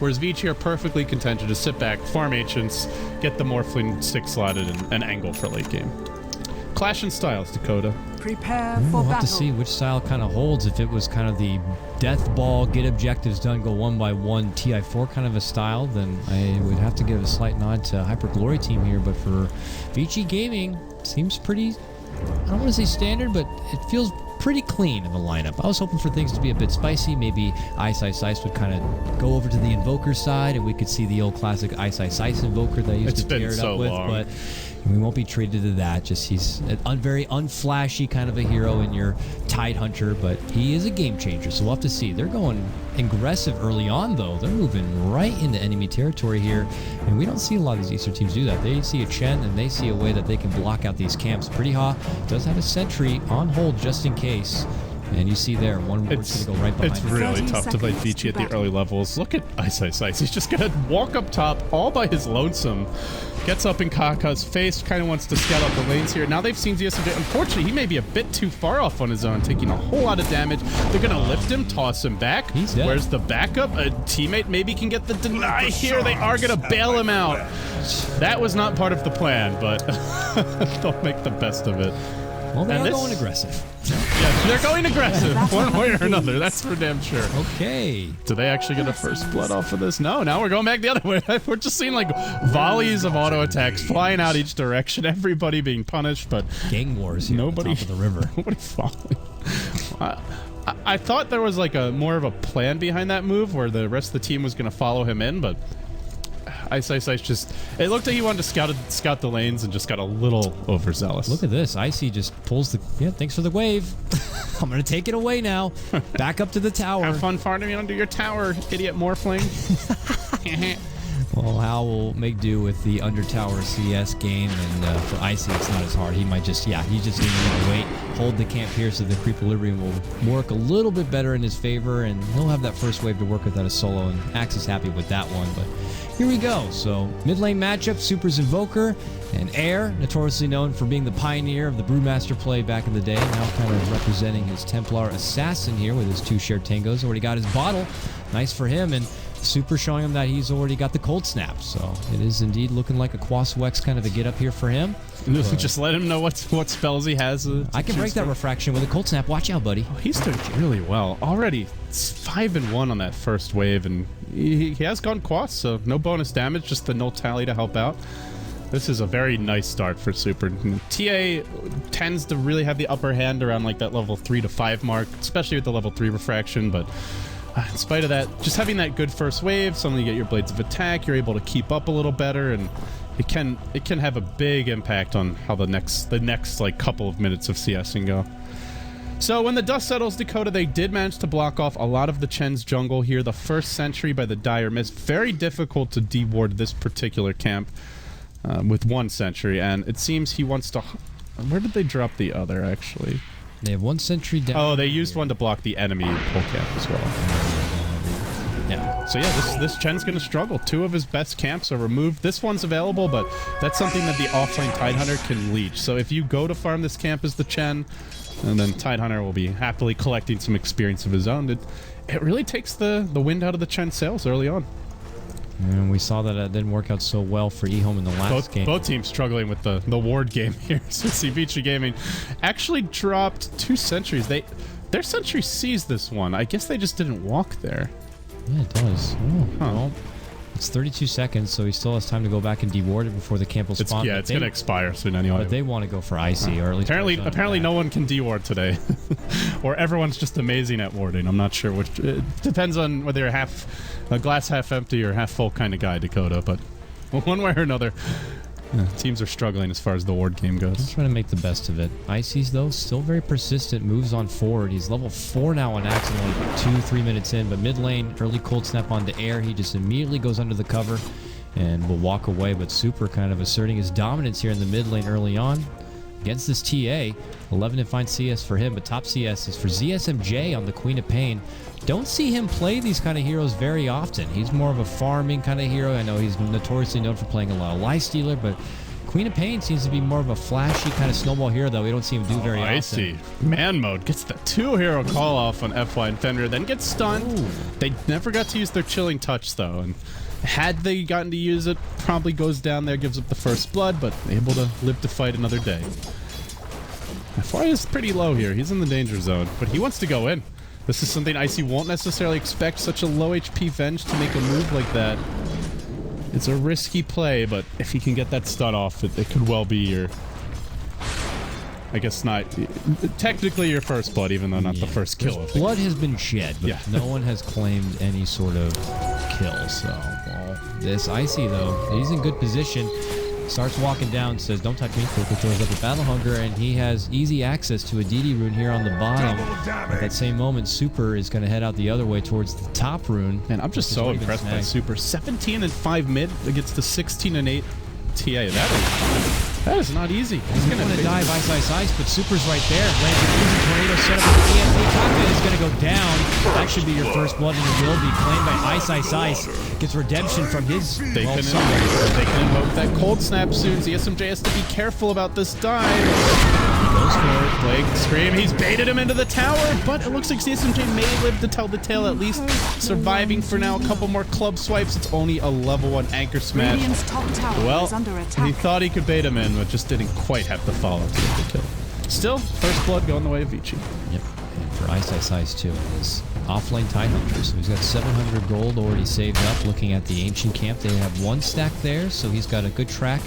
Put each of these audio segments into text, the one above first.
whereas Vici are perfectly content to just sit back, farm ancients, get the Morphling 6 slotted, and angle for late game. Clash in styles, Dakota. Prepare for We'll have battle. to see which style kind of holds. If it was kind of the death ball, get objectives done, go one by one, TI4 kind of a style, then I would have to give a slight nod to Hyper Glory team here. But for Vici Gaming, seems pretty, I don't want to say standard, but it feels pretty clean in the lineup. I was hoping for things to be a bit spicy. Maybe iceiceice would kind of go over to the Invoker side, and we could see the old classic iceiceice Invoker that I used to tear it up with. But we won't be treated to that. Just he's a very unflashy kind of a hero in your Tidehunter, but he is a game changer. So we'll have to see. They're going aggressive early on, though. They're moving right into enemy territory here, and we don't see a lot of these Easter teams do that. They see a Chen, and they see a way that they can block out these camps. Pretty Ha does have a sentry on hold just in case. And you see there, one ward's going to go right behind. It's really tough to fight Vici at the early levels. Look at iceiceice. He's just going to walk up top all by his lonesome. Gets up in Kaka's face, kind of wants to scout out the lanes here. Now they've seen ZS a bit. Unfortunately, he may be a bit too far off on his own, taking a whole lot of damage. They're going to lift him, toss him back. He's dead. Where's the backup? A teammate maybe can get the deny here. They are going to bail him out. That was not part of the plan, but they'll make the best of it. Well, they're going aggressive. Yeah, they're going aggressive, one way or another. That's for damn sure. Okay. Do they actually get a first blood off of this? No, now we're going back the other way. We're just seeing like volleys of auto attacks flying out each direction, everybody being punished, but gang wars here on the top of the river. Nobody falling. I thought there was like a more of a plan behind that move where the rest of the team was going to follow him in, but iceiceice just, it looked like he wanted to scout the lanes and just got a little overzealous. Look at this. Icy just pulls the, thanks for the wave. I'm going to take it away now. Back up to the tower. Have fun farming under your tower, idiot Morphling. Well, Hal will make do with the under tower CS game, and for Icy, it's not as hard. He might just, he's just going to wait, hold the camp here so the Creequilibrium will work a little bit better in his favor, and he'll have that first wave to work with that as solo, and Axe is happy with that one. But here we go. So mid lane matchup, Super's Invoker and Air, notoriously known for being the pioneer of the Brewmaster play back in the day, now kind of representing his Templar Assassin here with his 2 shared tangos. Already got his bottle. Nice for him. And Super showing him that he's already got the cold snap. So it is indeed looking like a Quaswex kind of a get up here for him. Just let him know what spells he has. I can break that refraction with a cold snap. Watch out, buddy. Oh, he's doing really well. Already 5-1 on that first wave, and he has gone Quas, so no bonus damage, just the null tally to help out. This is a very nice start for Super. TA tends to really have the upper hand around like that level 3 to 5 mark, especially with the level 3 refraction, but in spite of that, just having that good first wave, suddenly you get your blades of attack, you're able to keep up a little better, and it can have a big impact on how the next like couple of minutes of CSing go. So when the dust settles, Dakota, they did manage to block off a lot of the Chen's jungle here. The first sentry by the Dire Mist, very difficult to deward this particular camp with 1 sentry, and it seems he wants to... Where did they drop the other, actually? They have 1 sentry down. Oh, they used one to block the enemy pull camp as well. Yeah. So yeah, this Chen's going to struggle. 2 of his best camps are removed. This one's available, but that's something that the offlane Tidehunter can leech. So if you go to farm this camp as the Chen, and then Tidehunter will be happily collecting some experience of his own, it really takes the wind out of the Chen sails early on. And we saw that it didn't work out so well for eHome in the last game. Both teams struggling with the ward game here. So Vici Gaming actually dropped 2 sentries. Their sentry sees this one. I guess they just didn't walk there. Yeah, it does. Oh, well, it's 32 seconds, so he still has time to go back and deward it before the camp will spawn. Yeah, it's going to expire soon anyway. But they want to go for Icy, or at least... Apparently no one can deward today. Or everyone's just amazing at warding. I'm not sure which... It depends on whether you're a glass half empty or half full kind of guy, Dakota, but one way or another, teams are struggling as far as the ward game goes. Just trying to make the best of it. Icy's, though, still very persistent, moves on forward. He's level 4 now on Axe, only 2-3 minutes in, but mid lane, early cold snap onto Air. He just immediately goes under the cover and will walk away, but Super kind of asserting his dominance here in the mid lane early on against this TA. 11 to find CS for him, but top CS is for ZSMJ on the Queen of Pain. Don't see him play these kind of heroes very often. He's more of a farming kind of hero. I know he's notoriously known for playing a lot of Lifestealer, but Queen of Pain seems to be more of a flashy kind of snowball hero, though. We don't see him do very often. I see. Man mode gets the 2-hero call off on FY and Fenrir, then gets stunned. Ooh. They never got to use their chilling touch, though. And had they gotten to use it, probably goes down there, gives up the first blood, but able to live to fight another day. FY is pretty low here. He's in the danger zone, but he wants to go in. This is something Icy won't necessarily expect. Such a low HP Venge to make a move like that. It's a risky play, but if he can get that stun off, it could well be your... I guess not... Technically your first blood, even though not the first kill. Blood has been shed, but no one has claimed any sort of kill, so... Well, this Icy, though, he's in good position. Starts walking down, says, don't touch me, quickly throws up a Battle Hunger, and he has easy access to a DD rune here on the bottom. At that same moment, Super is going to head out the other way towards the top rune. And I'm just so impressed by Super. 17 and 5 mid against the 16 and 8 TA. That is not easy. He's going to dive iceiceice, but Super's right there. Lands an easy tornado set up with the EMP. Taka is going to go down. That should be your first blood, and it will be claimed by iceiceice. Gets redemption from his... They can invoke that cold snap soon. ZSMJ has to be careful about this dive. He goes for it. Blake Scream. He's baited him into the tower, but it looks like ZSMJ may live to tell the tale, at least surviving for now. A couple more club swipes. It's only a level 1 anchor smash. Well, he thought he could bait him in, but just didn't quite have the follow to get the kill. Still, first blood going the way of Vici. Yep, and for iceiceice too, his offlane Tidehunter. So he's got 700 gold already saved up. Looking at the ancient camp, they have 1 stack there, so he's got a good track.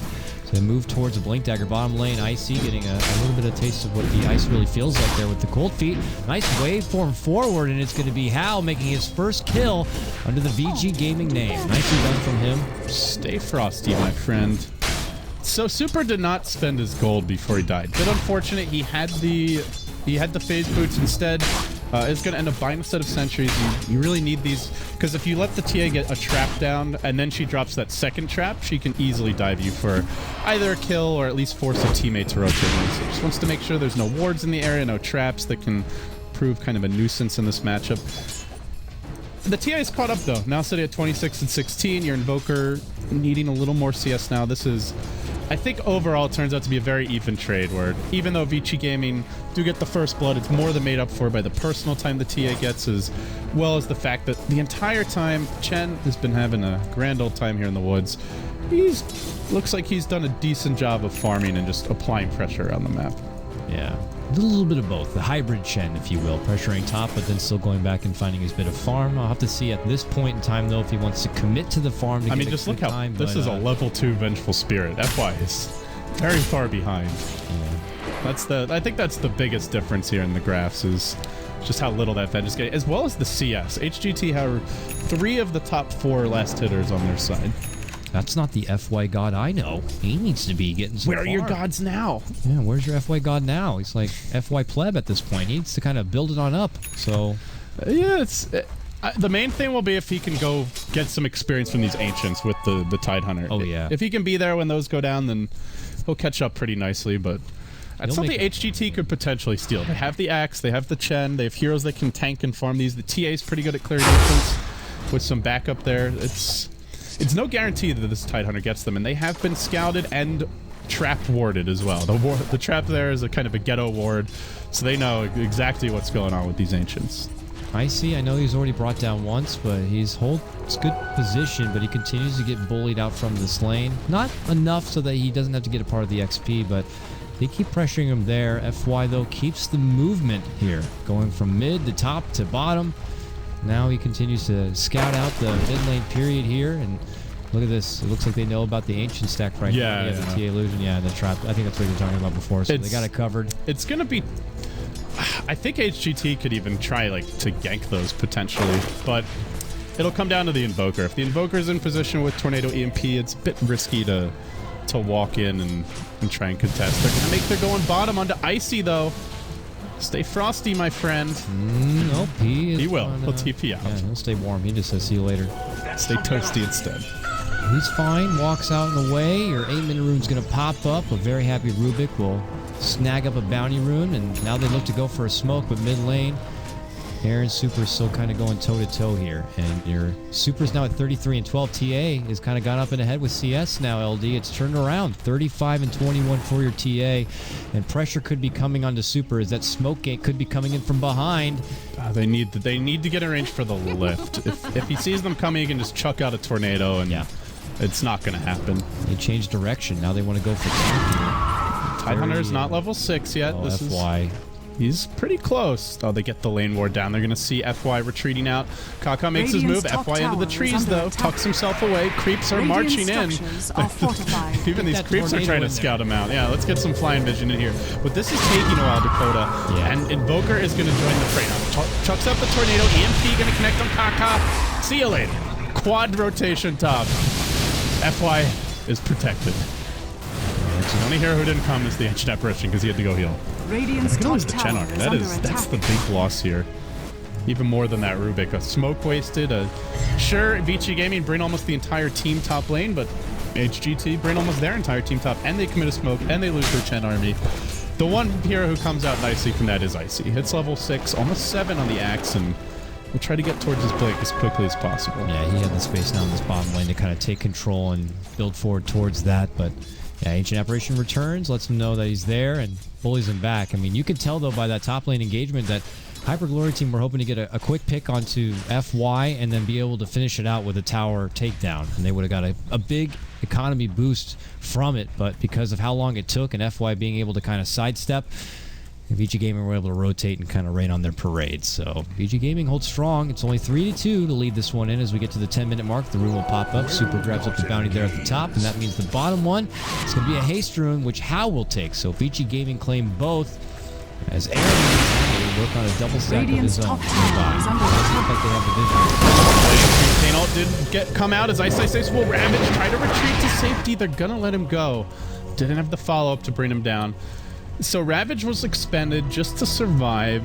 So they move towards a Blink Dagger bottom lane. Icy getting a little bit of taste of what the ice really feels like there with the cold feet. Nice waveform forward, and it's going to be Hal making his first kill under the VG Gaming name. Nicely done from him. Stay frosty, my friend. So Super did not spend his gold before he died. Bit unfortunate. He had the phase boots instead. It's going to end up buying a set of sentries. You really need these, because if you let the TA get a trap down and then she drops that second trap, she can easily dive you for either a kill or at least force a teammate to rotate in. So just wants to make sure there's no wards in the area, no traps that can prove kind of a nuisance in this matchup. The TA is caught up though. Now sitting at 26 and 16. Your Invoker needing a little more CS now. This is, I think overall it turns out to be a very even trade where even though Vici Gaming do get the first blood, it's more than made up for by the personal time the TA gets, as well as the fact that the entire time Chen has been having a grand old time here in the woods. Looks like he's done a decent job of farming and just applying pressure around the map. Yeah. A little bit of both. The hybrid Chen, if you will. Pressuring top, but then still going back and finding his bit of farm. I'll have to see at this point in time, though, if he wants to commit to the farm to I mean, just look how time, this is a level 2 Vengeful Spirit. FY is very far behind. Yeah. I think that's the biggest difference here in the graphs is just how little that Venge is getting, as well as the CS. HGT, however, 3 of the top 4 last hitters on their side. That's not the FY god I know. He needs to be getting some Where are your gods now? Yeah, where's your FY god now? He's like FY pleb at this point. He needs to kind of build it on up. So, yeah, the main thing will be if he can go get some experience from these ancients with the Tidehunter. Oh yeah. If he can be there when those go down, then he'll catch up pretty nicely. But that's something HGT could potentially steal. They have the Axe, they have the Chen, they have heroes that can tank and farm these. The TA is pretty good at clearing ancients with some backup there. It's no guarantee that this Tidehunter gets them, and they have been scouted and trap warded as well. The trap there is a kind of a ghetto ward, so they know exactly what's going on with these ancients. I know he's already brought down once, but it's good position, but he continues to get bullied out from this lane. Not enough so that he doesn't have to get a part of the XP, but they keep pressuring him there. FY, though, keeps the movement here, going from mid to top to bottom. Now he continues to scout out the mid lane period here, and look at this. It looks like they know about the ancient stack right now. Yeah, the TA illusion. Yeah, the trap. I think that's what you're talking about before. So they got it covered. It's gonna be. I think HGT could even try to gank those potentially, but it'll come down to the Invoker. If the Invoker's in position with Tornado EMP, it's a bit risky to walk in and try and contest. They're gonna make their going bottom onto Icy though. Stay frosty, my friend. Nope, he will. He'll TP out. Yeah, he'll stay warm. He just says, see you later. Stay toasty instead. He's fine. Walks out in the way. Your 8-minute rune's going to pop up. A very happy Rubik will snag up a bounty rune, and now they look to go for a smoke, but mid lane, Aaron Super's still kind of going toe-to-toe here. And your Super's now at 33 and 12. TA has kind of gone up and ahead with CS now, LD. It's turned around. 35 and 21 for your TA. And pressure could be coming onto Super as that smoke gate could be coming in from behind. They need to get a range for the lift. If he sees them coming, he can just chuck out a tornado, and it's not going to happen. They changed direction. Now they want to go for tank here. Tidehunter's not level 6 yet. Oh, This FY. He's pretty close. Oh, they get the lane ward down. They're going to see FY retreating out. Kaka makes his move. FY into the trees, though. Tucks himself away. Creeps are marching in. Even these creeps are trying to scout him out. Yeah, let's get some flying vision in here. But this is taking a while, Dakota. Yeah. And Invoker is going to join the fray now. Chucks up the tornado. EMP going to connect on Kaka. See you later. Quad rotation top. FY is protected. The only hero who didn't come is the ancient apparition because he had to go heal. Radiant's top tower That's the big loss here. Even more than that, Rubik. A smoke wasted. Sure, Vici Gaming bring almost the entire team top lane, but HGT bring almost their entire team top, and they commit a smoke, and they lose their Chen army. The one hero who comes out nicely from that is Icy. Hits level 6, almost 7 on the axe, and will try to get towards his Blake as quickly as possible. Yeah, he had the space now in this bottom lane to kind of take control and build forward towards that, but yeah, Ancient Apparition returns, lets him know that he's there, and bullies him back. I mean, you can tell, though, by that top lane engagement that Hyper Glory Team were hoping to get a quick pick onto FY and then be able to finish it out with a tower takedown. And they would have got a big economy boost from it, but because of how long it took and FY being able to kind of sidestep, VG Gaming were able to rotate and kind of rain on their parade. So VG Gaming holds strong. It's only 3-2 to lead this one in as we get to the 10-minute mark. The rune will pop up. Super grabs up the bounty there at the top, and that means the bottom one is going to be a haste rune, which Hao will take. So VG Gaming claim both as Aaron will work on a double stack of his own. Doesn't look like they have the vision. Chain ult did come out as iceiceice will Ravage try to retreat to safety. They're going to let him go. Didn't have the follow-up to bring him down. So Ravage was expended just to survive.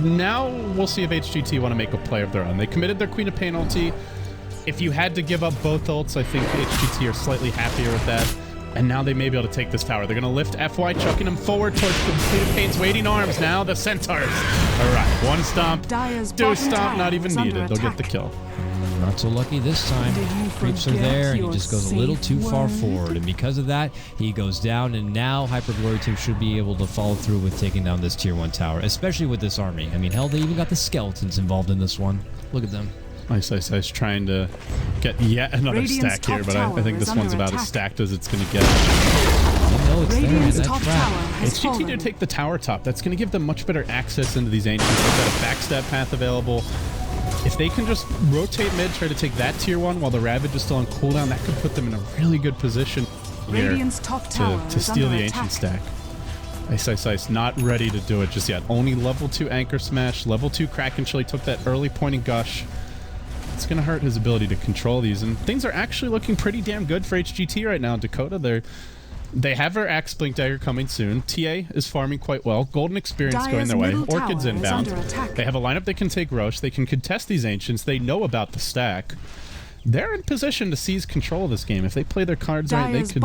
Now we'll see if HGT want to make a play of their own. They committed their Queen of Pain ulti. If you had to give up both ults, I think HGT are slightly happier with that. And now they may be able to take this tower. They're going to lift FY, chucking him forward towards the Queen of Pain's waiting arms. Now the Centaurs. All right, one stomp, two stomp, not even needed. They'll get the kill. Not so lucky this time. Creeps are there, and he just goes a little too far forward. And because of that, he goes down, and now Hyper Glory Team should be able to follow through with taking down this Tier 1 tower, especially with this army. I mean, hell, they even got the skeletons involved in this one. Look at them. iceiceice trying to get yet another stack here, but I think this one's about as stacked as it's going to get. No, it's there, that trap. HGT to take the tower top. That's going to give them much better access into these ancients. They've got a backstab path available. If they can just rotate mid, try to take that tier 1 while the Ravage is still on cooldown, that could put them in a really good position here to steal the ancient stack. iceiceice not ready to do it just yet. Only level 2 Anchor Smash, level 2 Kraken Chill. He took that early pointing gush. It's going to hurt his ability to control these, and things are actually looking pretty damn good for HGT right now. Dakota, they have their Axe Blink Dagger coming soon. TA is farming quite well. Golden Experience going their way. Orchid's inbound. They have a lineup that can take Roche. They can contest these Ancients. They know about the stack. They're in position to seize control of this game. If they play their cards right, they could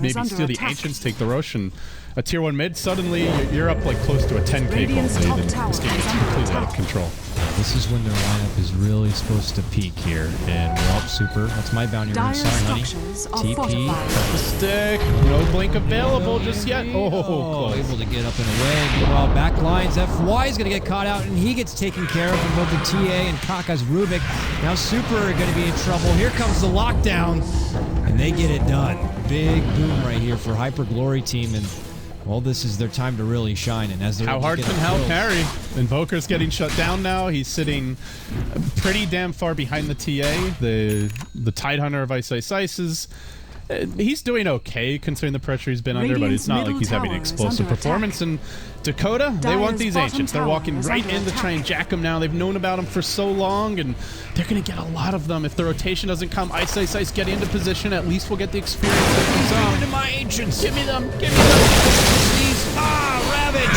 maybe steal the Ancients, take the Roche, and a tier 1 mid. Suddenly, you're up like close to a 10k gold lead, and this game is completely out of control. This is when their lineup is really supposed to peak here. And well, Super, that's my bounty rune. Sorry, honey. TP. Cut the stick. No blink available just yet. Oh, close. Able to get up and away. Meanwhile, back lines. FY is going to get caught out, and he gets taken care of from both the TA and Kaka's Rubik. Now Super are going to be in trouble. Here comes the lockdown, and they get it done. Big boom right here for Hyper Glory Team, and well, this is their time to really shine. And as how hard can Hal carry? Invoker's getting shut down now. He's sitting pretty damn far behind the TA, the Tidehunter of iceiceice's. He's doing okay considering the pressure he's been under, but it's not like he's having an explosive performance. And Dakota, they want these Ancients. They're walking right in to try and jack them now. They've known about them for so long, and they're going to get a lot of them. If the rotation doesn't come, iceiceice get into position. At least we'll get the experience. Give me my Ancients. Give me them. Give me them. Ravage.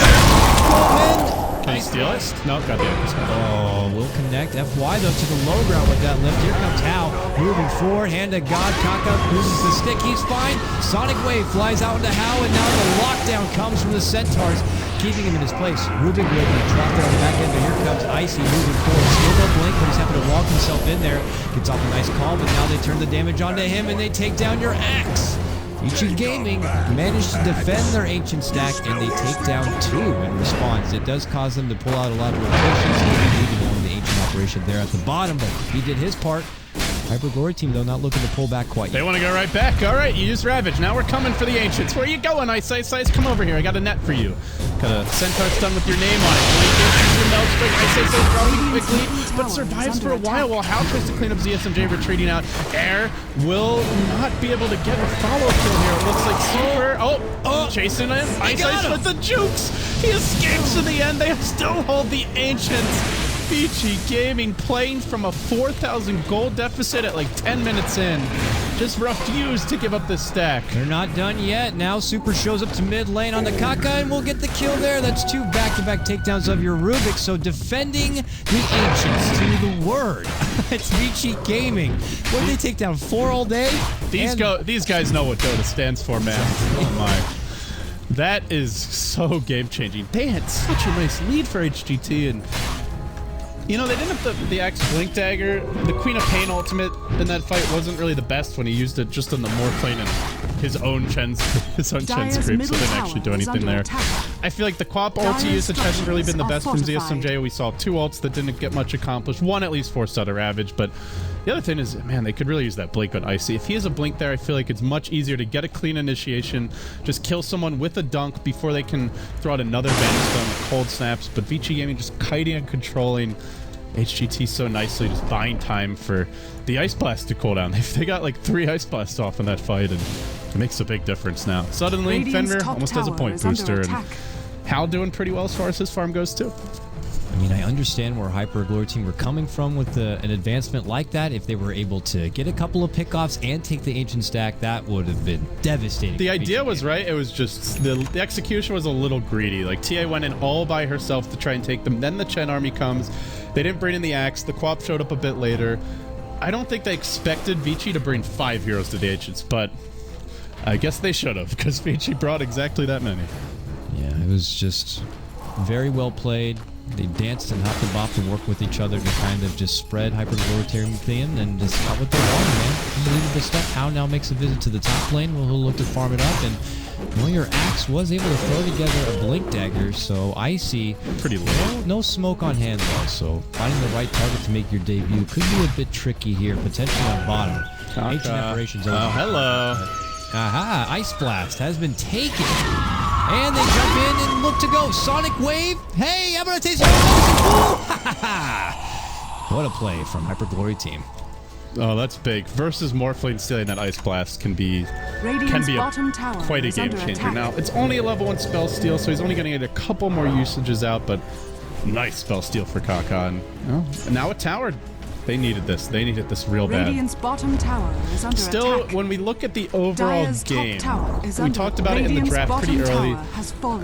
Can he steal it? No, got the Anchor Smash. Oh, will connect. FY, though, to the low ground with that lift. Here comes Hao. Moving forward. Hand to God. Kaka loses the stick. He's fine. Sonic Wave flies out into Hao, and now the lockdown comes from the Centaurs. keeping him in his place. Rubik will be dropped there on the back end, but here comes Icy moving forward. Still no blink, but he's happy to walk himself in there. Gets off a nice call, but now they turn the damage onto him and they take down your axe. Vici Gaming managed to defend their ancient stack, and they take down 2 in response. It does cause them to pull out a lot of rotations, leaving only the ancient operation there at the bottom, but he did his part. Hyper Glory Team, though, not looking to pull back quite yet. They want to go right back. All right, you use Ravage. Now we're coming for the Ancients. Where you going, iceiceice? Come over here. I got a net for you. Got a Centaur stun with your name on it. iceiceice dropping quickly, but survives for a while Hal tries to clean up ZSMJ, retreating out. Air will not be able to get a follow kill here. It looks like Super. Chasing him. Iceice with the jukes. He escapes in the end. They still hold the Ancients. Vici Gaming playing from a 4,000 gold deficit at like 10 minutes in. Just refused to give up this stack. They're not done yet. Now Super shows up to mid lane on the Kaka and we'll get the kill there. That's 2 back-to-back takedowns of your Rubik. So defending the Ancients to the word. It's Vici Gaming. What did they take down? 4 all day? These guys know what Dota stands for, man. Oh my. That is so game-changing. They had such a nice lead for HGT, and you know, they didn't have the Axe Blink Dagger. The Queen of Pain ultimate in that fight wasn't really the best when he used it just on the Morphling and his own Chen's creep, so they didn't actually do anything there. I feel like the Quap ulti usage hasn't really been the best from ZSMJ. We saw 2 ults that didn't get much accomplished. One at least forced out a Ravage, but the other thing is, man, they could really use that Blink on Icy. If he has a Blink there, I feel like it's much easier to get a clean initiation, just kill someone with a dunk before they can throw out another Vanish Stone with cold snaps. But Vici Gaming just kiting and controlling HGT so nicely, just buying time for the Ice Blast to cool down. They got like 3 Ice Blasts off in that fight, and it makes a big difference now. Suddenly, Fenrir almost has a point booster, and Hal doing pretty well as far as his farm goes too. I mean, I understand where Hyper Glory Team were coming from with an advancement like that. If they were able to get a couple of pickoffs and take the ancient stack, that would have been devastating. The idea was right. It was just the execution was a little greedy. Like TA went in all by herself to try and take them. Then the Chen army comes. They didn't bring in the axe. The Quap showed up a bit later. I don't think they expected Vici to bring 5 heroes to the ancients, but I guess they should have, because Vici brought exactly that many. Yeah, it was just very well played. They danced and hopped and bopped and worked with each other to kind of just spread hyperglorious thin and just got what they wanted, man. Unbelievable stuff. Hal now makes a visit to the top lane where he'll look to farm it up, and well, your axe was able to throw together a blink dagger, so Icy pretty low. No smoke on hand though, so finding the right target to make your debut could be a bit tricky here, potentially on bottom. Ancient operations. Oh, hello. Aha, Ice Blast has been taken. And they jump in and look to go. Sonic Wave. Hey, I'm going to taste What a play from Hyper Glory Team. Oh, that's big. Versus Morphling stealing that Ice Blast can be quite a game changer. Now, it's only a level 1 spell steal, so he's only going to get a couple more usages out, but nice spell steal for Kaka. And now a tower. They needed this. They needed this real bad. Radiant's bottom tower is under attack. When we look at the overall game, we talked about it in the draft pretty early.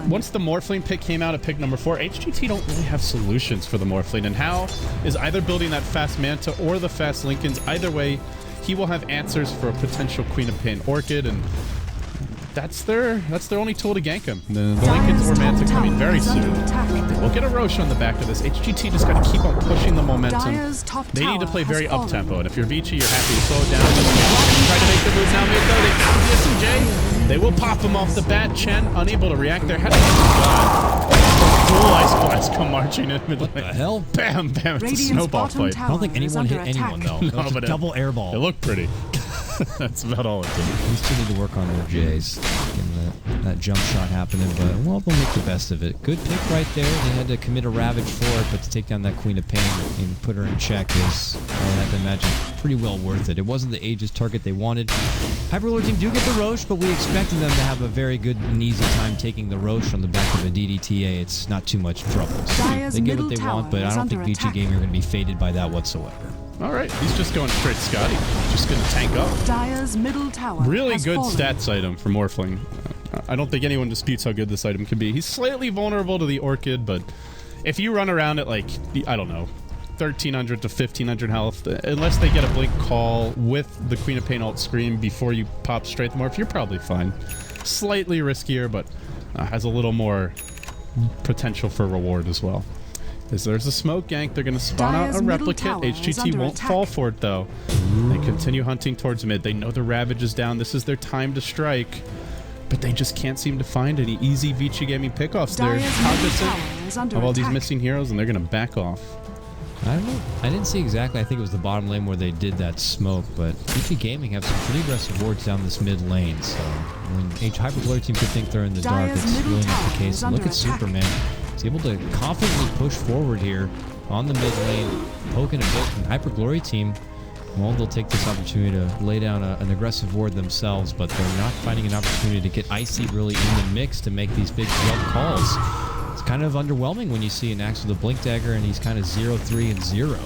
Once the Morphling pick came out at pick number 4, HGT don't really have solutions for the Morphling, and Hal is either building that fast Manta or the fast Lincolns. Either way, he will have answers for a potential Queen of Pain Orchid, and that's their only tool to gank him. The Lincolns or Manta coming very soon. We'll get a Roche on the back of this. HGT just got to keep on pushing the momentum. They need to play very up-tempo, and if you're Vici, you're happy to slow it down. Try to make the move now mid though. They found DSMJ. They will pop him off the bat. Chen unable to react there. Had to full Ice Blast come marching in mid lane. What the hell? Bam, bam. It's a snowball fight. I don't think anyone hit anyone though. No, it was a double air ball. It looked pretty. That's about all it did. These two need to work on their J's, getting that jump shot happening, but well, they'll make the best of it. Good pick right there. They had to commit a Ravage for it, but to take down that Queen of Pain and put her in check is, I have to imagine, pretty well worth it. It wasn't the Aegis target they wanted. Hyperlord Team do get the Roche, but we expected them to have a very good and easy time taking the Roche on the back of a DDTA. It's not too much trouble. They get what they want, but I don't think Vici Gaming are going to be faded by that whatsoever. All right, he's just going straight Scotty. Just going to tank up. Dire's middle tower really good stats item for Morphling. I don't think anyone disputes how good this item can be. He's slightly vulnerable to the Orchid, but if you run around at like, I don't know, 1,300 to 1,500 health, unless they get a blink call with the Queen of Pain ult Scream before you pop straight the Morph, you're probably fine. Slightly riskier, but has a little more potential for reward as well. As there's a smoke gank, they're going to spawn out a replicate. HGT won't fall for it, though. They continue hunting towards mid. They know the Ravage is down. This is their time to strike. But they just can't seem to find any easy Vici Gaming pickoffs. They're cognizant of all these missing heroes, and they're going to back off. I don't know. I didn't see exactly. I think it was the bottom lane where they did that smoke, but Vici Gaming have some pretty aggressive wards down this mid lane. So when Hyperglory team could think they're in the dark, it's really not the case. And look at Superman. He's able to confidently push forward here on the mid lane, poking a bit. And Hyperglory team, well, they'll take this opportunity to lay down an aggressive ward themselves, but they're not finding an opportunity to get Icy really in the mix to make these big jump calls. It's kind of underwhelming when you see an Axe with a Blink Dagger and he's kind of 0-3 and 0.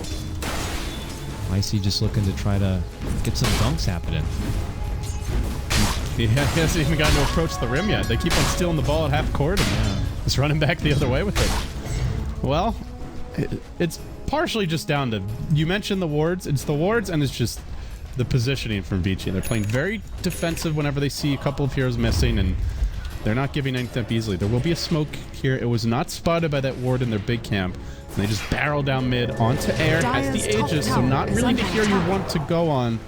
Icy just looking to try to get some dunks happening. He hasn't even gotten to approach the rim yet. They keep on stealing the ball at half court and just running back the other way with it. Well, it's partially just down to, you mentioned the wards. It's the wards and it's just the positioning from Vici. They're playing very defensive whenever they see a couple of heroes missing, and they're not giving anything up easily. There will be a smoke here. It was not spotted by that ward in their big camp. And they just barrel down mid onto air. Has the Aegis, so not really the hero you want to go on.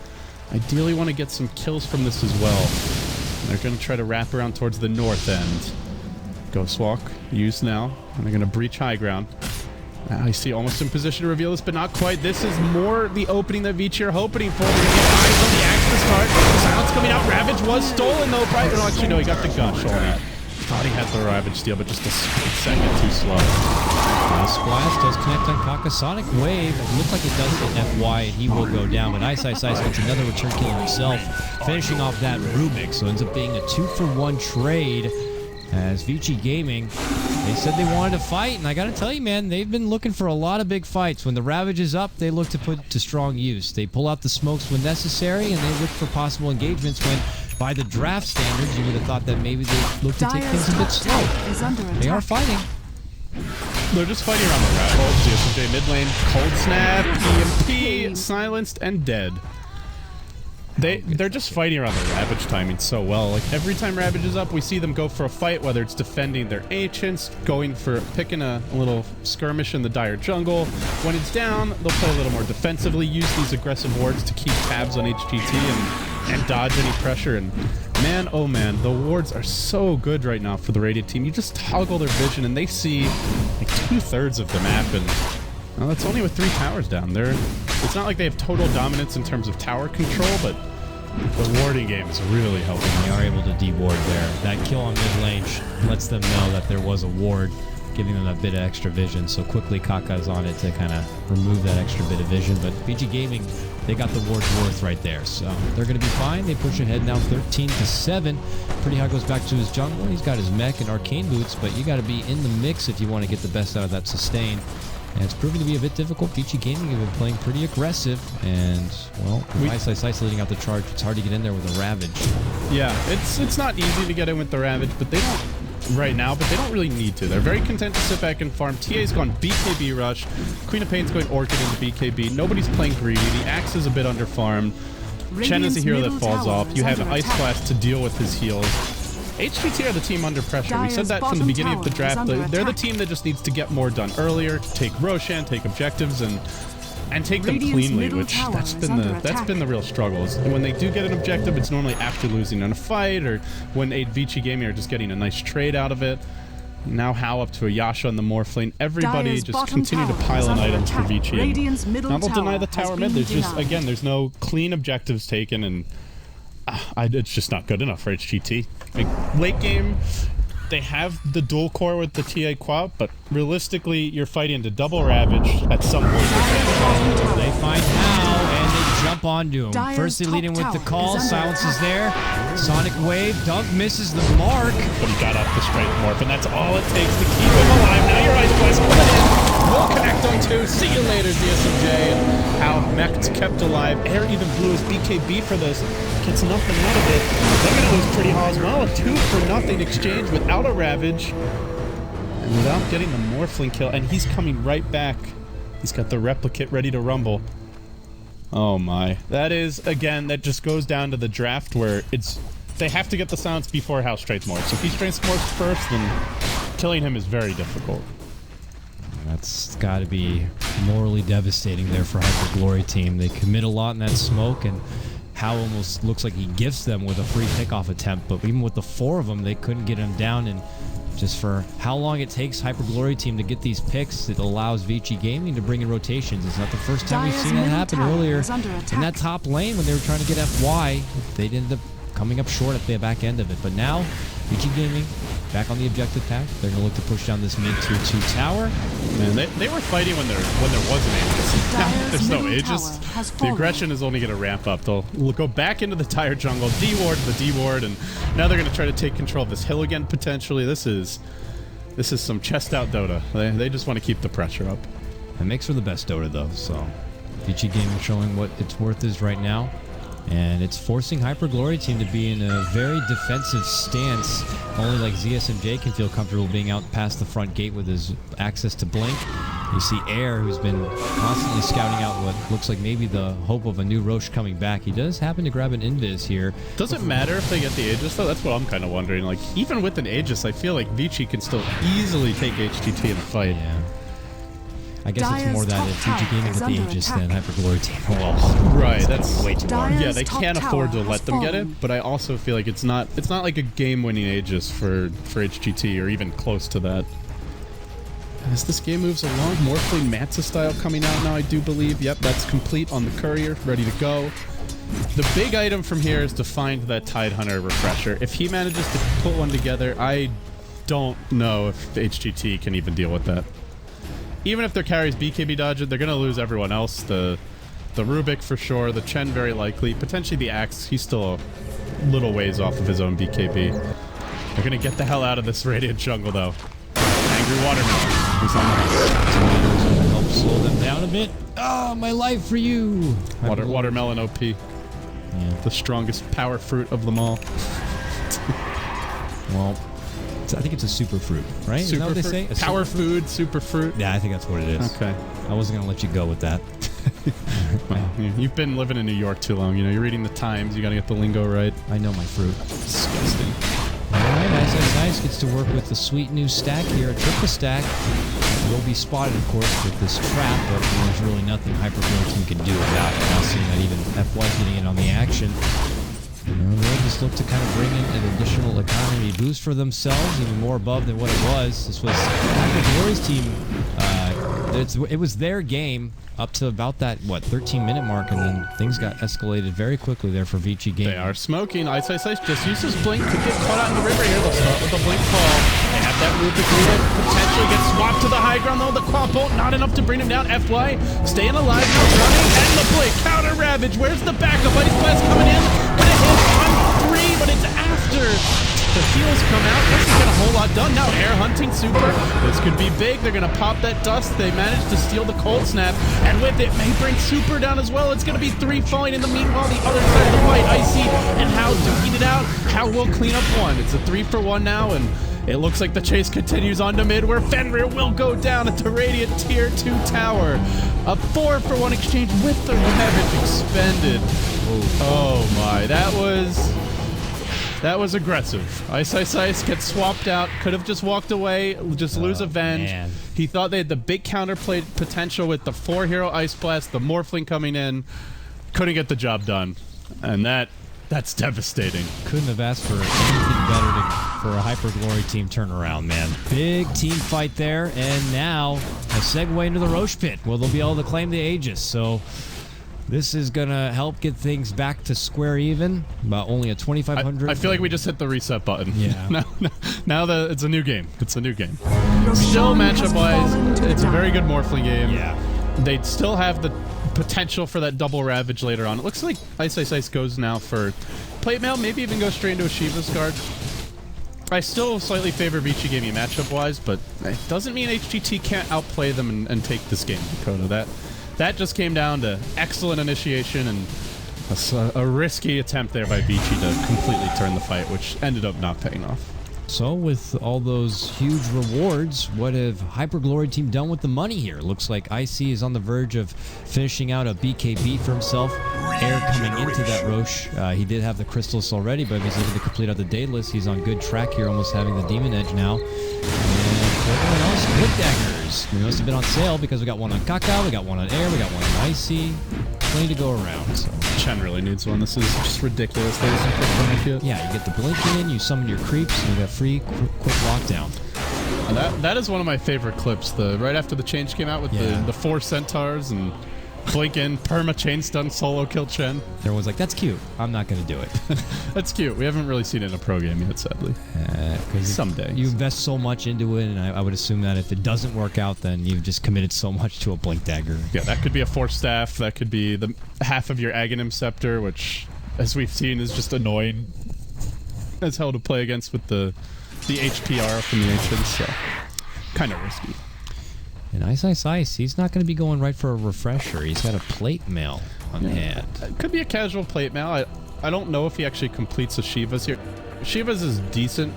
Ideally want to get some kills from this as well. They're going to try to wrap around towards the north end. Ghost Walk used now. And they're going to breach high ground. I see almost in position to reveal this, but not quite. This is more the opening that Vici are hoping for. They're going to get eyes on the axe to start. Silence coming out. Ravage was stolen, though. Right? No, actually, no, he got the gush only. Thought he had the Ravage steal, but just a second too slow. Splash does connect on Kaka. Sonic Wave. It looks like it does hit FY, and he will go down. But iceiceice gets another return kill himself, finishing off that Rubik. So it ends up being a 2-for-1 trade. As Vici Gaming, they said they wanted to fight, and I gotta tell you, man, they've been looking for a lot of big fights. When the Ravage is up, they look to put to strong use. They pull out the smokes when necessary, and they look for possible engagements when, by the draft standards, you would have thought that maybe they look to take things a bit slow. They are fighting. They're just fighting around the Ravage. SLTV mid lane, cold snap, EMP, silenced, and dead. They're just fighting around the Ravage timing so well. Like, every time Ravage is up, we see them go for a fight, whether it's defending their ancients, picking a little skirmish in the dire jungle. When it's down, they'll play a little more defensively, use these aggressive wards to keep tabs on HGT and dodge any pressure. And man, oh man, the wards are so good right now for the Radiant team. You just toggle their vision and they see like 2/3 of the map, and well, that's only with 3 towers down. It's not like they have total dominance in terms of tower control, but the warding game is really helping. They are able to de-ward there. That kill on mid lane lets them know that there was a ward, giving them a bit of extra vision. So quickly Kaka's on it to kind of remove that extra bit of vision. But Vici Gaming, they got the ward's worth right there. So they're going to be fine. They push ahead now 13-7. Pretty High goes back to his jungle. He's got his mech and arcane boots, but you got to be in the mix if you want to get the best out of that sustain. And it's proving to be a bit difficult. Vici Gaming have been playing pretty aggressive, and, well, iceiceice leading out the charge. It's hard to get in there with a Ravage. Yeah, it's not easy to get in with the Ravage, but they don't right now, but they don't really need to. They're very content to sit back and farm. TA's gone BKB rush. Queen of Pain's going Orchid into BKB. Nobody's playing greedy. The Axe is a bit underfarmed. Chen is a hero that falls off. You have Ice Blast to deal with his heals. HGT are the team under pressure. We said that from the beginning of the draft. They're the team that just needs to get more done earlier, take Roshan, take objectives, and take them cleanly, which that's been the real struggle. Is when they do get an objective, it's normally after losing in a fight, or when Vici Gaming are just getting a nice trade out of it. Now How up to a Yasha in the morph lane. Everybody just continue to pile in items for Vici. Now they'll deny the tower mid. There's just, again, there's no clean objectives taken, and it's just not good enough for HGT. Like, late game, they have the dual core with the TA Quap, but realistically, you're fighting to double Ravage at some point. They find How, and they jump onto him. First they lead in with the call, silence is there. Sonic Wave, Dunk misses the mark. But he got off the straight morph, and that's all it takes to keep him alive. Now your Ice Blast coming in. We'll connect on 2. See you later, DSMJ. How Mech's kept alive. Air even blew his BKB for this. Gets nothing out of it. They're going to lose Pretty Hall as well. A 2-for-0 exchange without a Ravage. And without getting the Morphling kill. And he's coming right back. He's got the Replicate ready to rumble. Oh my. That is, again, that just goes down to the draft where they have to get the silence before House trades more. So if he trades more first, then killing him is very difficult. That's got to be morally devastating there for Hyper Glory Team. They commit a lot in that smoke, and How almost looks like he gifts them with a free pickoff attempt, but even with the 4 of them, they couldn't get him down. And just for how long it takes Hyper Glory Team to get these picks, it allows Vici Gaming to bring in rotations. It's not the first time we've seen that happen earlier in that top lane when they were trying to get FY. They ended up coming up short at the back end of it. But now, Vici Gaming back on the objective pack. They're going to look to push down this mid tier 2 tower. Man, they were fighting when there was an Aegis. Now there's no Aegis. The aggression is only going to ramp up. They'll go back into the tire jungle, D-ward the D-ward, and now they're going to try to take control of this hill again, potentially. This is some chest out Dota. They just want to keep the pressure up. It makes for the best Dota, though. So Vici Gaming showing what its worth is right now. And it's forcing Hyper Glory Team to be in a very defensive stance. Only like ZSMJ can feel comfortable being out past the front gate with his access to Blink. You see Air, who's been constantly scouting out what looks like maybe the hope of a new Roche coming back. He does happen to grab an Invis here. Does it matter if they get the Aegis, though? That's what I'm kind of wondering. Like, even with an Aegis, I feel like Vici can still easily take HGT in a fight. Yeah. I guess it's more that if Vici Gaming get the Aegis than Hyper Glory Team. Well, right, that's way too hard. Yeah, they can't afford to let them get it, but I also feel like it's not like a game-winning Aegis for HGT or even close to that. As this game moves along, Morphling Matza style coming out now, I do believe. Yep, that's complete on the courier, ready to go. The big item from here is to find that Tidehunter refresher. If he manages to put one together, I don't know if HGT can even deal with that. Even if their carries BKB dodge it, they're going to lose everyone else. The Rubik for sure, the Chen very likely, potentially the Axe. He's still a little ways off of his own BKB. They're going to get the hell out of this Radiant jungle, though. Angry Watermelon. He's on the Help slow them down a bit. Oh, my life for you. Watermelon OP. Yeah. The strongest power fruit of them all. Well, I think it's a super fruit, right? Is that what they say? Power food, super fruit. Yeah, I think that's what it is. Okay. I wasn't going to let you go with that. Well, you've been living in New York too long. You know, you're reading the Times. You got to get the lingo right. I know my fruit. Disgusting. All right, iceiceice gets to work with the sweet new stack here, a triple stack. Will be spotted, of course, with this trap, but there's really nothing Hyper Glory Team can do about it. Now seeing that even FY's getting in on the action. They just look to kind of bring in an additional economy boost for themselves, even more above than what it was. This was Hyper Glory's team. It was their game up to about that, 13-minute mark, and then things got escalated very quickly there for Vici Gaming. They are smoking. iceiceice just uses Blink to get caught out in the river here. They'll start with the Blink call. They have that Rubik lead. Potentially get swapped to the high ground, though. The Quap Bolt, not enough to bring him down. FY staying alive, now running, and the Blink. Counter Ravage. Where's the backup? Ice Blast coming in. Gonna hit on 3, but it's after the heals come out. Doesn't get a whole lot done. Now air hunting super. This could be big. They're going to pop that dust. They managed to steal the cold snap, and with it may bring super down as well. It's going to be 3 falling. In the meanwhile, the other side of the fight, Icy and How duking it out. How will clean up 1. It's a 3-for-1 now, and it looks like the chase continues on to mid, where Fenrir will go down at the Radiant Tier 2 tower. A 4-for-1 exchange with the Ravage expended. Oh my, that was aggressive. iceiceice gets swapped out. Could have just walked away, just lose Avenge. Man. He thought they had the big counterplay potential with the 4-hero Ice Blast, the Morphling coming in. Couldn't get the job done. And that's devastating. Couldn't have asked for anything better for a Hyper Glory Team turnaround, man. Big team fight there, and now a segue into the Roche pit. Well, they'll be able to claim the Aegis, so this is going to help get things back to square even. About only a 2,500. I feel like we just hit the reset button. Yeah. now that it's a new game. It's a new game. Still, matchup-wise, it's a very good Morphling game. Yeah. They'd still have the potential for that double Ravage later on. It looks like iceiceice goes now for plate mail, maybe even go straight into a Shiva's guard. I still slightly favor Vici Gaming matchup-wise, but it doesn't mean HGT can't outplay them and take this game, Dakota. That just came down to excellent initiation and a risky attempt there by Vici to completely turn the fight, which ended up not paying off. So with all those huge rewards, what have Hyper Glory Team done with the money here? Looks like IC is on the verge of finishing out a BKB for himself. Air coming into that Roche. He did have the crystals already, but if he's able to complete out the Daedalus, he's on good track here, almost having the Demon Edge now. And Everyone else, Wood Daggers. We must have been on sale because we got one on Kaka, we got one on Air, we got one on Icy. Plenty to go around. So. Chen really needs one. This is just ridiculous. Yeah, you get the blink in, you summon your creeps, and you got free quick lockdown. That is one of my favorite clips. Right after the change came out with the 4 centaurs and blink in, perma chain stun solo kill Chen. Everyone's like, that's cute. I'm not going to do it. That's cute. We haven't really seen it in a pro game yet, sadly. Someday. You invest so much into it, and I would assume that if it doesn't work out, then you've just committed so much to a blink dagger. Yeah, that could be a 4 staff. That could be the half of your Aghanim Scepter, which, as we've seen, is just annoying as hell to play against with the HPR from the Ancients, so kind of risky. And iceiceice, he's not going to be going right for a refresher. He's got a plate mail on hand. It could be a casual plate mail. I don't know if he actually completes a Shivas here. Shivas is decent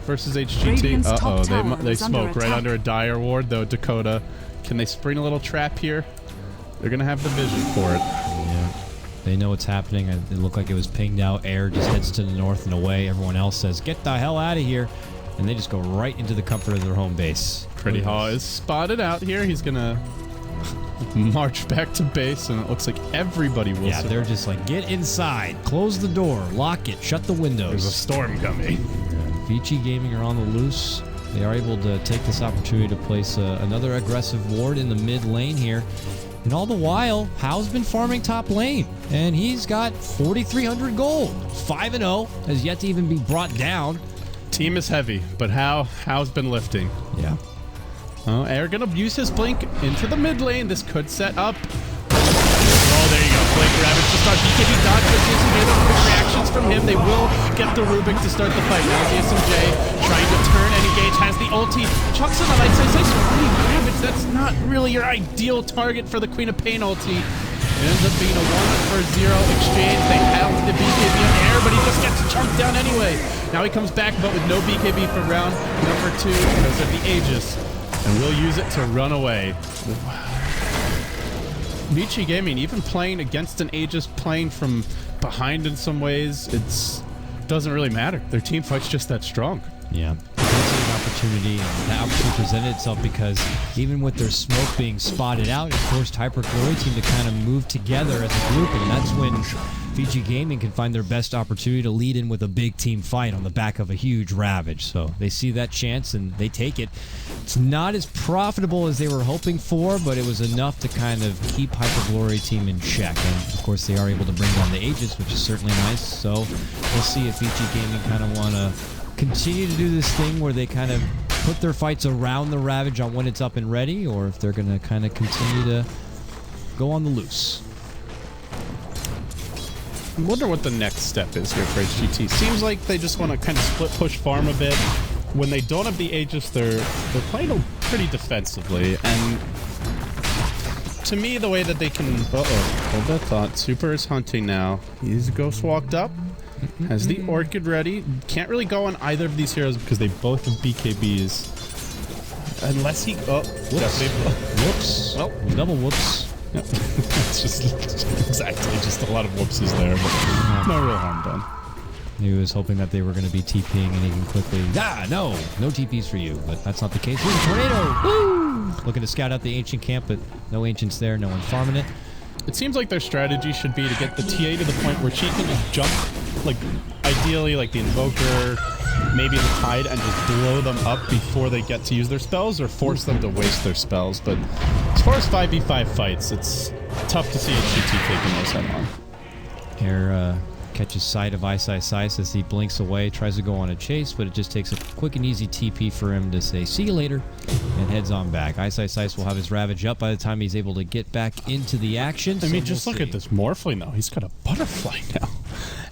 versus HGT. Uh-oh, they smoke right under a dire ward, though. Dakota, can they spring a little trap here? They're going to have the vision for it. Yeah. They know what's happening. It looked like it was pinged out. Air just heads to the north and away. Everyone else says, get the hell out of here. And they just go right into the comfort of their home base. Pretty Haw is spotted out here. He's going to march back to base, and it looks like everybody will. Yeah, they're just like, get inside, close the door, lock it, shut the windows. There's a storm coming. Vici Gaming are on the loose. They are able to take this opportunity to place another aggressive ward in the mid lane here. And all the while, Hao's been farming top lane, and he's got 4,300 gold. 5-0, has yet to even be brought down. Team is heavy, but Hao's been lifting. Yeah. Oh, Air gonna use his blink into the mid lane. This could set up. Oh, there you go. Blink Ravage to start. BKB dodge, but some quick reactions from him. They will get the Rubik to start the fight. Now SMJ trying to turn and engage, has the ulti. Chucks in the light, says, Ravage, that's not really your ideal target for the Queen of Pain ulti. It ends up being a 1-for-0 exchange. They have the BKB on Air, but he just gets chunked down anyway. Now he comes back, but with no BKB for round number 2 because of the Aegis. And we'll use it to run away. Vici Gaming, even playing against an Aegis, playing from behind in some ways, it doesn't really matter. Their team fight's just that strong. Yeah. An opportunity, and that opportunity presented itself because even with their smoke being spotted out, it forced Hyper Glory Team to kind of move together as a group, and that's when Vici Gaming can find their best opportunity to lead in with a big team fight on the back of a huge Ravage. So they see that chance and they take it. It's not as profitable as they were hoping for, but it was enough to kind of keep Hyper Glory Team in check. And of course they are able to bring down the Aegis, which is certainly nice. So we'll see if Vici Gaming kind of want to continue to do this thing where they kind of put their fights around the Ravage on when it's up and ready, or if they're going to kind of continue to go on the loose. I wonder what the next step is here for HGT. Seems like they just want to kind of split push farm a bit. When they don't have the Aegis, they're playing pretty defensively. And to me, the way that they can... Uh-oh, hold that thought. Super is hunting now. He's Ghost walked up. Has the Orchid ready. Can't really go on either of these heroes because they both have BKBs. Unless he... Oh, Whoops. Well, double whoops. Yep. It's just exactly just a lot of whoopses there, but no real harm done. He was hoping that they were going to be TPing and he can quickly... no TPs for you, but that's not the case. Ooh, tornado! Woo! Looking to scout out the Ancient camp, but no Ancients there, no one farming it. It seems like their strategy should be to get the TA to the point where she can just jump, like, ideally, like the Invoker, maybe the Tide, and just blow them up before they get to use their spells, or force them to waste their spells. But as far as 5v5 fights, it's tough to see HGT taking those head on. Here, catches sight of iceiceice as he blinks away, tries to go on a chase, but it just takes a quick and easy TP for him to say, see you later, and heads on back. Iceiceice will have his Ravage up by the time he's able to get back into the action. I mean, just look at this Morphling, though. He's got a Butterfly now.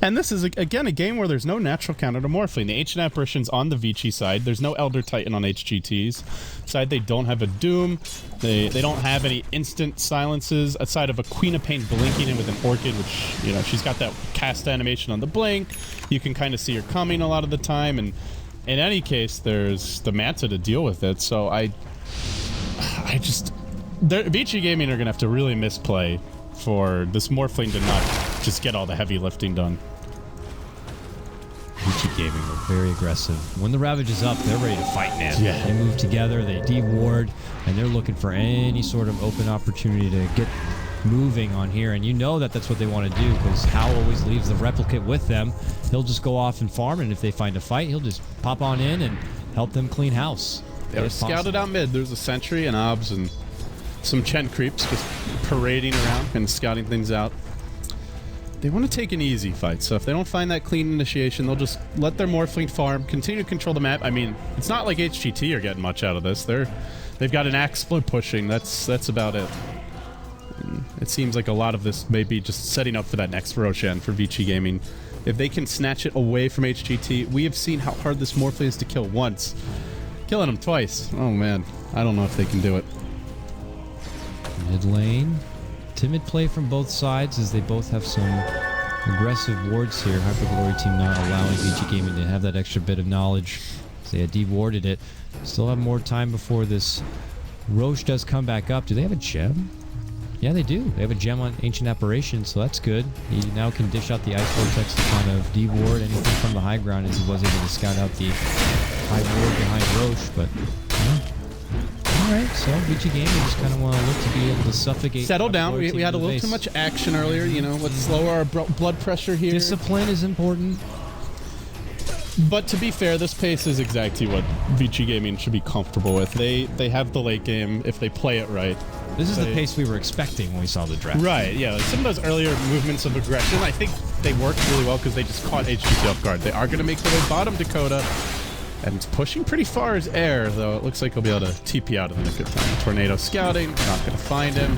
And this is, again, a game where there's no natural counter to Morphling. The Ancient Apparition's on the Vici side. There's no Elder Titan on HGT's side. They don't have a Doom. They don't have any instant silences aside of a Queen of Pain blinking in with an Orchid, which, you know, she's got that cast animation on the blink. You can kind of see her coming a lot of the time. And in any case, there's the Manta to deal with it. So Vici Gaming are going to have to really misplay for this Morphling to not just get all the heavy lifting done. Vici Vici Gaming are very aggressive. When the Ravage is up, they're ready to fight, man. Yeah. They move together, they de-ward, and they're looking for any sort of open opportunity to get moving on here. And you know that that's what they want to do, because Hal always leaves the replicate with them. He'll just go off and farm, and if they find a fight, he'll just pop on in and help them clean house. They were scouted out mid. There's a sentry and obs and some Chen creeps just parading around and scouting things out. They want to take an easy fight, so if they don't find that clean initiation, they'll just let their Morphling farm, continue to control the map. I mean, it's not like HGT are getting much out of this. They've got an axe split pushing. That's about it. And it seems like a lot of this may be just setting up for that next Roshan for Vici Gaming. If they can snatch it away from HGT, we have seen how hard this Morphling is to kill once. Killing him twice. Oh man, I don't know if they can do it. Mid lane. Timid play from both sides as they both have some aggressive wards here. Hyperglory team not allowing Vici Gaming to have that extra bit of knowledge. So they had de-warded it. Still have more time before this Roche does come back up. Do they have a gem? Yeah, they do. They have a gem on Ancient Apparition, so that's good. He now can dish out the Ice Vortex to kind of de-ward anything from the high ground, as he was able to scout out the high ward behind Roche, but yeah. Alright, so Vici Gaming just kind of want to look to be able to suffocate. Settle down. We had a little too much action earlier. You know, let's lower our blood pressure here. Discipline is important. But to be fair, this pace is exactly what Vici Gaming should be comfortable with. They have the late game if they play it right. This is the pace we were expecting when we saw the draft. Right, yeah. Like some of those earlier movements of aggression, I think they worked really well because they just caught HGT off guard. They are going to make their way bottom Dakota. And it's pushing pretty far as air, though. It looks like he'll be able to TP out in the nick of time. Tornado scouting, not going to find him.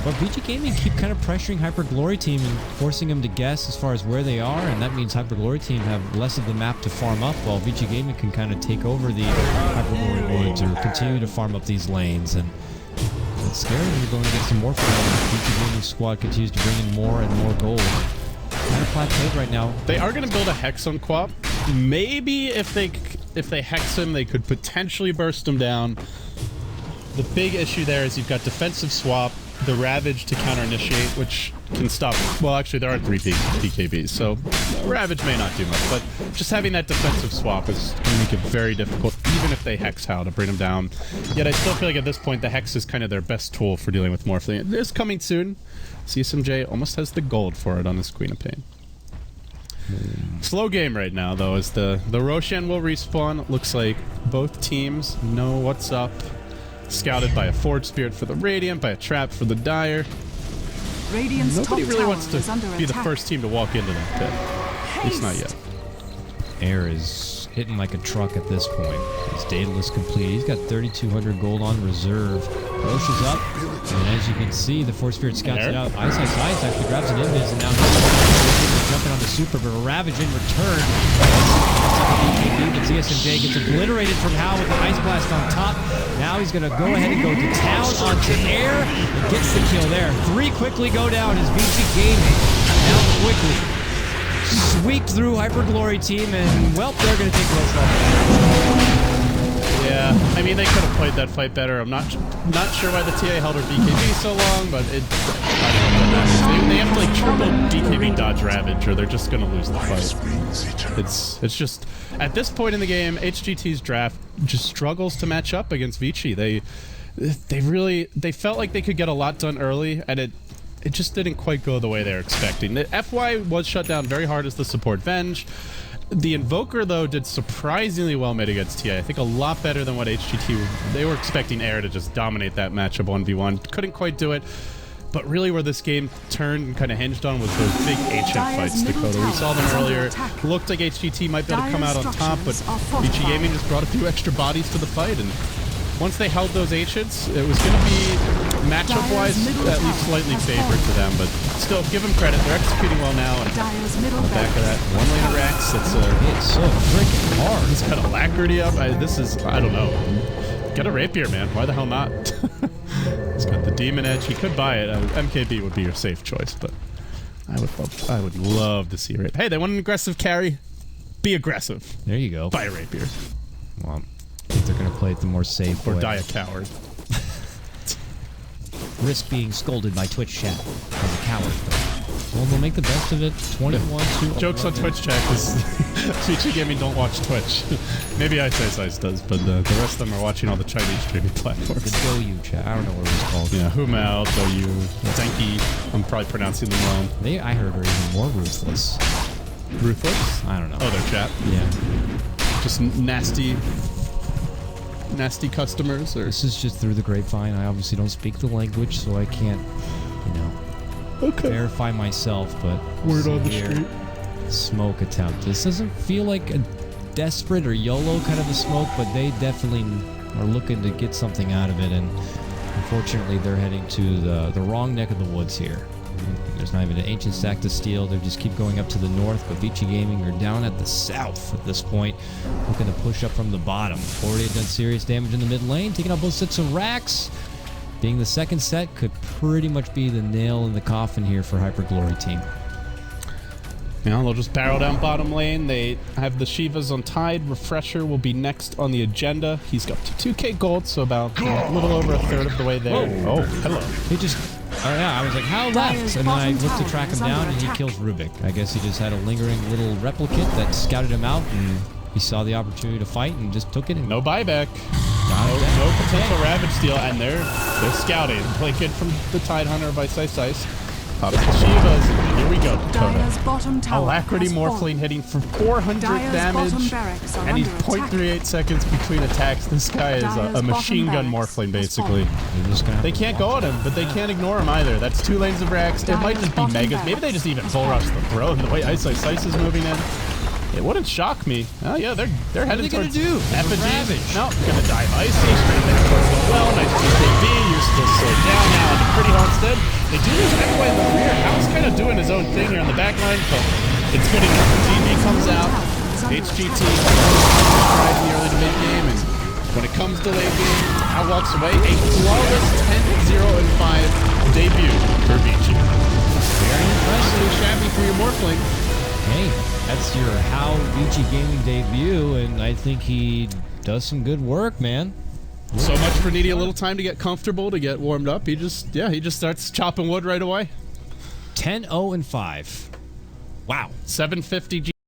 But Vici Gaming keep kind of pressuring Hyperglory team and forcing them to guess as far as where they are, and that means Hyperglory team have less of the map to farm up, while Vici Gaming can kind of take over the Hyperglory woods or continue to farm up these lanes. And it's scary when you're going to get some more from them. Vici Gaming squad continues to bring in more and more gold. Kind of plateaued right now. They are going to build a Hex on Quap. Maybe if they Hex him, they could potentially burst him down. The big issue there is you've got defensive swap, the Ravage to counter-initiate, which can stop... Well, actually, there are 3 DKBs, so Ravage may not do much, but just having that defensive swap is going to make it very difficult, even if they Hex Hal to bring him down. Yet I still feel like at this point, the Hex is kind of their best tool for dealing with Morphling. It is coming soon. CSMJ almost has the gold for it on his Queen of Pain. Slow game right now, though, as the Roshan will respawn. It looks like both teams know what's up. Scouted by a Forge Spirit for the Radiant, by a Trap for the Dire. Radiant's Nobody top really tower wants to is under be the attack. first team to walk into that pit. At least not yet. Air is hitting like a truck at this point. His Daedalus complete. He's got 3,200 gold on reserve. Roche is up, and as you can see, the Force Spirit scouts it out. Iceiceice actually grabs an invis, and now he's jumping on the super, but a Ravage in return. But CSMJ gets obliterated from Hal with the Ice Blast on top. Now he's going to go ahead and go to town onto air and gets the kill there. 3 quickly go down as Vici Gaming now quickly sweep through Hyperglory team, and well, they're going to take Roche off. Yeah, I mean, they could have played that fight better. I'm not sure why the TA held her BKB so long, but they have to like triple BKB dodge Ravage, or they're just gonna lose the fight. It's just at this point in the game, HGT's draft just struggles to match up against Vici. They felt like they could get a lot done early, and it just didn't quite go the way they were expecting. The FY was shut down very hard as the support Venge. The Invoker, though, did surprisingly well mid against TA. I think a lot better than what HGT... They were expecting Air to just dominate that matchup 1v1. Couldn't quite do it. But really where this game turned and kind of hinged on was those big ancient fights, Dakota. We saw them earlier. Looked like HGT might be able to come out on top, but Vici Gaming just brought a few extra bodies to the fight. And once they held those ancients, it was going to be matchup-wise at least slightly favored to them. But still, give them credit. They're executing well now. And on the back of that, 1 lane of Rex. It's so freaking hard. He's got Alacrity up. I don't know. Get a Rapier, man. Why the hell not? He's got the Demon Edge. He could buy it. MKB would be your safe choice, but I would love to see a Rapier. Hey, they want an aggressive carry. Be aggressive. There you go. Buy a Rapier. Well, I think they're going to play it the more safe Or way. die a coward. Risk being scolded by Twitch chat as a coward. Well, they'll make the best of it. 21-2. Jokes on Twitch chat because Vici Gaming don't watch Twitch. Maybe iceiceice does, but the rest of them are watching all the Chinese streaming platforms. The Douyu chat. I don't know what it was called. Yeah, Humao, Douyu, Zenki. I'm probably pronouncing them wrong. They, I heard, are even more ruthless. Ruthless? I don't know. Oh, their chat. Yeah. Just nasty customers, or This is just through the grapevine. I obviously don't speak the language, so I can't, verify myself, but word on the here, street. smoke attempt. This doesn't feel like a desperate or YOLO kind of a smoke, but they definitely are looking to get something out of it, and unfortunately they're heading to the wrong neck of the woods here. There's not even an ancient stack to steal. They just keep going up to the north, but Vici Gaming are down at the south at this point, looking to push up from the bottom. Already done serious damage in the mid lane, taking out both sets of racks. Being the second set could pretty much be the nail in the coffin here for Hyper Glory team. Yeah, they'll just barrel down bottom lane. They have the Shivas on Tide. Refresher will be next on the agenda. He's got to 2k gold, so about a little over a third of the way there. Whoa. Oh, hello. He just... Oh yeah, I was like, how left? And then I looked to track him down, and he kills Rubik. I guess he just had a lingering little replicant that scouted him out, and he saw the opportunity to fight and just took it. And No buyback. No potential Ravage steal, and they're scouting. Play kid from the Tidehunter of iceiceice. Pops the Shivas. Here we go. Dire's bottom tower Alacrity has Morphling fallen. hitting for 400 Dire's damage. bottom barracks are And he's under attack. 0.38 seconds between attacks. This guy is Dire's a machine gun bottom Morphling, barracks has basically. You're just gonna have They to can't watch go at him, but they can't ignore him either. That's 2 lanes of racks. It might just be Bottom megas. Maybe they just even full rush the throne. The way iceiceice is moving in, it wouldn't shock me. Oh yeah, they're heading they gonna towards do? Effigy. Ravage. No, gonna dive icy straight there towards the well. Nice GKB. You're still slowed down now into Pretty Homestead. They do lose Equay in the rear. Hal's kind of doing his own thing here on the back line, but it's good enough. The TV comes out. HGT right in the early to mid game, and when it comes to late game, Hal walks away. A flawless 10-0-5 debut for Vici. Very impressive. Shabby for your Morphling. Hey, that's your How Vici Gaming debut, and I think he does some good work, man. So much for needing a little time to get comfortable, to get warmed up. He just starts chopping wood right away. 10-0-5. Wow. 750 G.